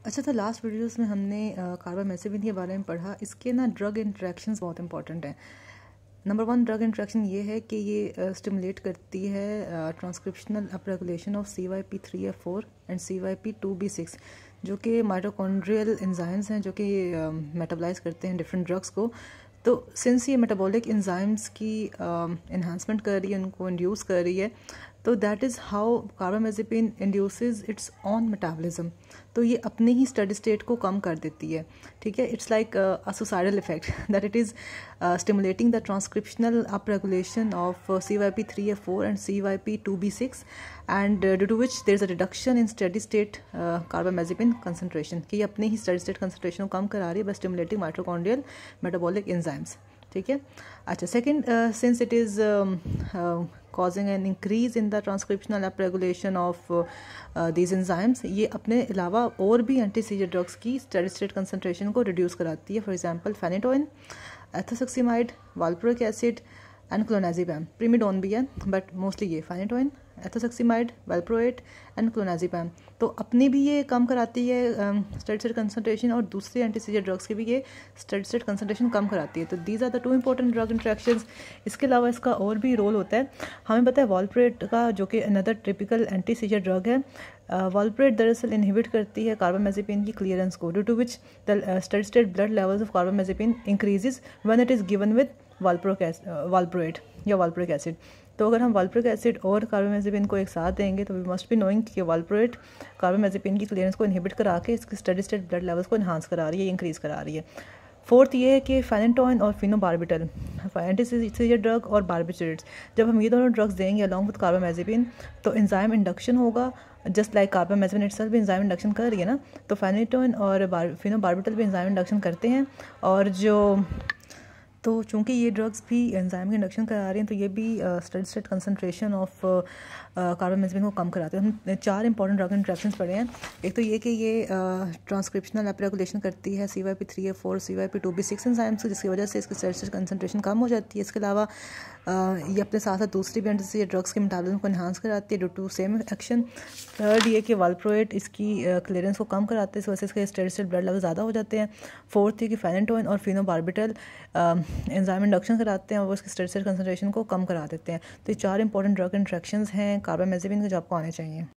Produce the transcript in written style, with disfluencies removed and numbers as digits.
अच्छा, तो last videos में हमने कार्बामेजिपिन के बारे में पढ़ा। इसके ना ड्रग इंट्रैक्शंस बहुत इंपॉर्टेंट हैं। नंबर 1 ड्रग इंट्रैक्शन ये है कि ये स्टिमुलेट करती है transcriptional upregulation of CYP3F4 and CYP2B6, जो कि माइटोकॉन्ड्रियल एंजाइम्स हैं जो कि मेटाबोलाइज करते हैं डिफरेंट ड्रग्स को। तो सिंस ये मेटाबॉलिक एंजाइम्स की इन्हांसमेंट कर रही है, उनको इंड्यूस कर रही है, तो that is how carbamazepine induces its own metabolism. तो ये अपने ही स्टडी स्टेट को कम कर देती है। ठीक है, it's like a suicidal effect that it is stimulating the transcriptional upregulation of CYP3F4 and CYP2B6 and due to which there is a reduction in steady state carbamazepine concentration, कि ये अपने ही steady state concentration को कम करा रही है by stimulating mitochondrial metabolic enzymes। ठीक है। अच्छा, second, since it is causing an increase in the transcriptional upregulation of these enzymes, ये अपने अलावा और भी एंटी सीजर ड्रग्स की स्टेडी स्टेट कंसनट्रेशन को रिड्यूस कराती है। For example phenytoin, ethosuximide, valproic acid and clonazepam. Primidone भी है बट मोस्टली ये phenytoin, ethosuximide, valproate and clonazepam. तो अपनी भी ये कम कराती है स्टेडी स्टेट कंसनट्रेशन, और दूसरे एंटी सीजर ड्रग्स की भी ये स्टेडी स्टेट कंसनट्रेशन कम कराती है। तो these are the 2 important drug interactions. इसके अलावा इसका और भी रोल होता है। हमें पता है वाल्प्रोएट का, जो कि another typical anti scissor drug है। वाल्प्रोएट दरअसल इनहिबिट करती है कार्बामेजिपिन की क्लियरेंस को, due to which the steady state blood levels of carbamazepine increases when it is given with valproate या वाल्प्रोइक एसिड। तो अगर हम वाल्प्रोइक एसिड और कार्बामेजिपिन को एक साथ देंगे तो वी मस्ट बी नोइंग कि वाल्प्रोएट कार्बामेजिपिन की क्लियरेंस को इनहिबिट करा के इसकी स्टेडी स्टेट ब्लड लेवल्स को इन्हांस करा रही है, इंक्रीज़ करा रही है। फोर्थ ये है कि फेनेटोइन और फिनोबार्बिटल, एंटी सीजर ड्रग और बार्बिचरेट्स, जब हम ये दोनों ड्रग्स देंगे अलॉन्ग विद कार्बामेजिपिन तो एंजाइम इंडक्शन होगा। जस्ट लाइक कार्बामेजिपिन इटसेल्फ भी एंजाइम इंडक्शन कर रही है ना, तो फेनेटोइन और फिनोबार्बिटल भी एंजाइम इंडक्शन करते हैं। और तो चूँकि ये ड्रग्स भी एंजाइम की इंडक्शन करा रही हैं, तो ये भी स्टेडी स्टेट कंसनट्रेशन ऑफ कार्बामेजिपिन को कम कराते हैं। हम 4 इंपॉर्टेंट ड्रग इंट्रैक्शंस पढ़े हैं। एक तो ये कि ये ट्रांसक्रिप्शनल अपरेगुलेशन करती है CYP3F4 CYP2B6 एंजाइम्स, जिसकी वजह से इसकी स्टेडी स्टेट कंसनट्रेशन कम हो जाती है। इसके अलावा ये अपने साथ साथ दूसरी भी एंटी सीजर ड्रग्स के मेटाबॉलिज्म को इन्हांस कराती है due to same action. Third ये कि वाल्प्रोएट इसकी क्लियरेंस को कम कराते हैं, इस वजह से इसके स्टेडी स्टेट ब्लड लेवल ज़्यादा हो जाते हैं। फोर्थ ये कि फेनेटोइन और फिनोबार्बिटल एंजाइम इंडक्शन कराते हैं और वो इसकी स्टेडी स्टेट कंसनट्रेशन को कम करा देते हैं। तो ये 4 इंपॉर्टेंट ड्रग इंट्रैक्शंस हैं कार्बामेजिपिन के जो आपको आने चाहिए।